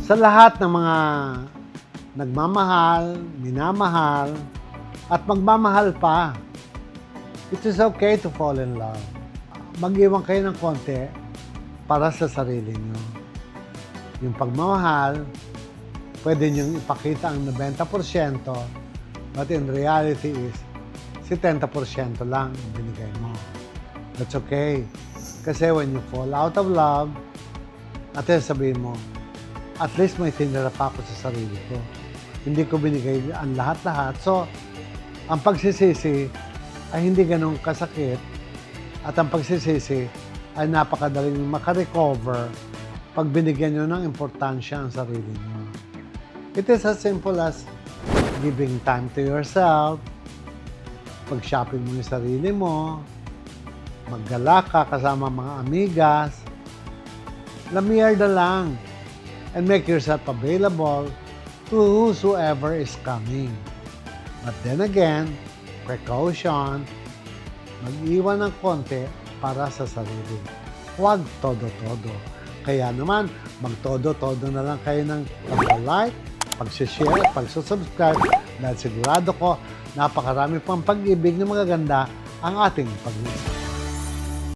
Sa lahat ng mga nagmamahal, minamahal, at magmamahal pa, it is okay to fall in love. Mag-iwan kayo ng konti para sa sarili nyo. Yung pagmamahal, pwede nyo ipakita ang 90%, but in reality is, 70% lang ang binigay mo. That's okay. Kasi when you fall out of love, at sabihin mo, at least may tinira pa ako sa sarili ko. Hindi ko binigay ang lahat-lahat. So, ang pagsisisi ay hindi ganun kasakit at ang pagsisisi ay napakadaling makarecover pag binigyan nyo ng importansya ang sarili nyo. It is as simple as giving time to yourself, pag-shopping mo yung sarili mo, maggala ka kasama mga amigas, lamierda lang, and make yourself available to whosoever is coming. But then again, precaution, mag-iwan ng konti para sa sarili. Huwag todo-todo. Kaya naman, mag-todo-todo na lang kayo ng pag-like, pag-share, pag-subscribe, dahil sigurado ko, napakarami pang pag-ibig ng mga ganda ang ating pag-iisip.